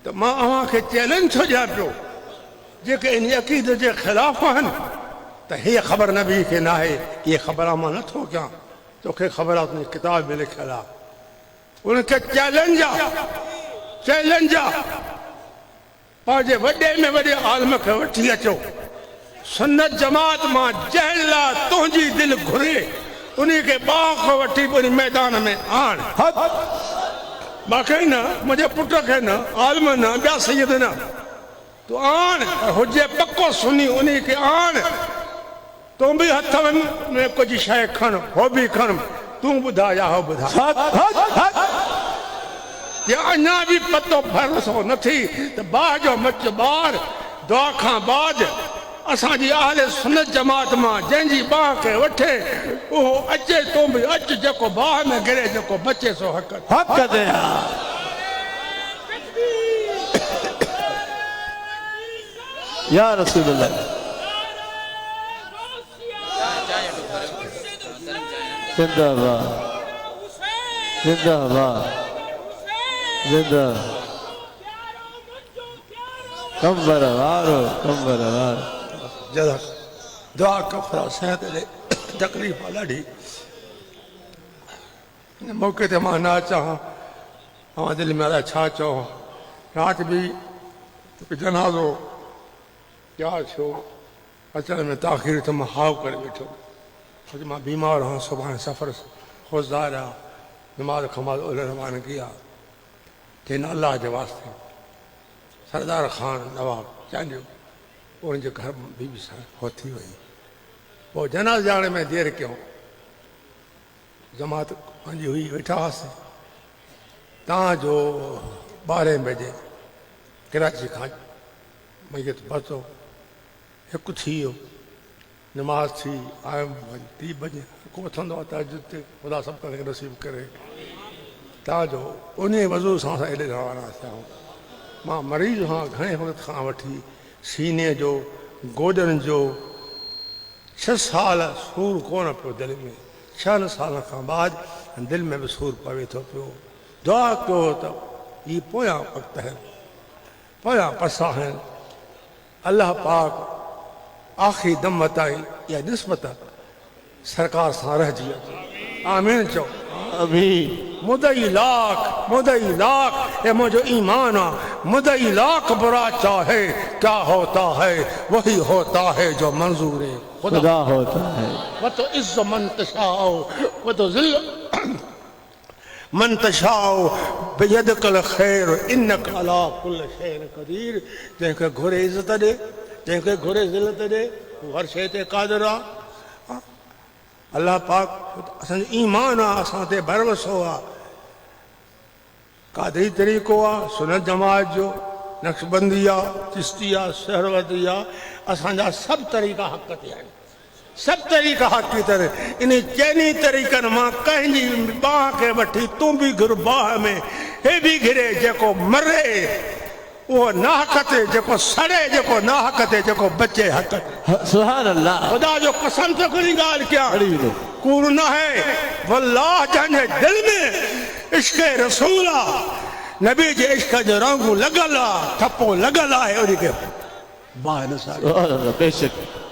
تو ماں اوہاں کے چیلنج ہو جا پیو جے کہ ان عقید جے خلاف ہن تو یہ خبر نبی کے نہ ہے یہ خبر آما نہ تھو کیا تو کہ خبرات نے کتاب میں لکھلا ان کے چیلنج پاجے وڈے میں وڈے عالم کے وٹھی اچو سنت جماعت ماں جہلا تونجی دل گھرے انہی کے باغ کو وٹھی پوری میدان میں آن باقی نا مجھے پٹک ہے نا عالم نا بیا سیدنا تو آن حجے پکو سنی انہی کے آن تم بھی ہتھن میں کچھ شے کھن ہو بھی کھن تم بدھا یا ہو بدھا یا انہا بھی پتو بھرسو نہ تھی تو باہ جو مچ بار دعا کھاں بعد اساں جی اہل سنت جماعت ماں جن جی باہ کے وٹھے وہ اچے تم بھی اچ جکو باہ میں گرے جکو بچے سو حق دے یا رسول اللہ زندہ باد زندہ باد زندہ کمبر وار جدا دعا کفرہ سہت لے تکلیف لڑی موقع تے ماں نہ چاہاں ہمارا دل میں چھا چاہو رات بھی جنازو کیا چھو اچھا میں تاخیر تو میں ہاؤ کر بیٹھو آج میں بیمار ہوں صبح سفر خوزدار رہا نماز کھماز اولے روان کیا تین اللہ کے واسطے سردار خان نواب چاندیو ان کے گھر بی بی ہوتی ہوئی وہ جناز جانے میں دیر کیوں جماعت پانجی ہوئی بیٹھا سے تاں جو 12 بجے کراچی کھا میت بچو ایک تھیو نماز تھی آئم 3 بجے کو تھندو تہجد تے خدا سب کا نصیب کرے تا جو انہیں وضو سان سے ایڈے روانہ تھا ماں مریض ہاں گھنے وقت خاں وٹھی سینے جو گوڈن جو 6 سال سور کون پیو دل میں 6 سال کا بعد دل میں بھی سور پوے تو پیو دعا کیو تو یہ پویا وقت ہے پویا پسا ہیں اللہ پاک آخری دم وتائی یا نسبت سرکار سان رہ جی آمین چو آمین مدعی لاکھ اے مجھو ایمان مدعی لاکھ برا چاہے کیا ہوتا ہے وہی ہوتا ہے جو منظور خدا ہوتا ہے وَتُ عِزُّ مَن تَشَاءُ وَتُ ذِلُّ من تشاء بِيَدِكَ الْخَيْرُ إِنَّكَ عَلَىٰ كُلِّ شَيْءٍ قَدِيرٌ جن کے گھرے عزت دے جن کے گھرے ذلت دے ہر شے تے قادر اللہ پاک اساں ایمان اساں تے بھروسو قادری طریقو سنت جماعت جو نقشبندیہ چشتیہ سہروردیہ اساں جا سب طریقہ حق تے آئیں سب طریقہ حق کی طرح انہیں چینی طریقہ ماں کہیں جی باہ کے بٹھی تم بھی گھر باہ میں اے بھی گھرے جے کو مرے وہ ناحقتے جے کو سڑے جے کو ناحقتے جے کو بچے حقتے سبحان اللہ خدا جو قسم سے کوئی گال کیا کور نہ ہے واللہ جانے دل میں عشق رسولہ نبی جے عشق جو رنگو لگلا تھپو لگلا ہے اور یہ کہ باہ نہ سارے سبحان اللہ بے شک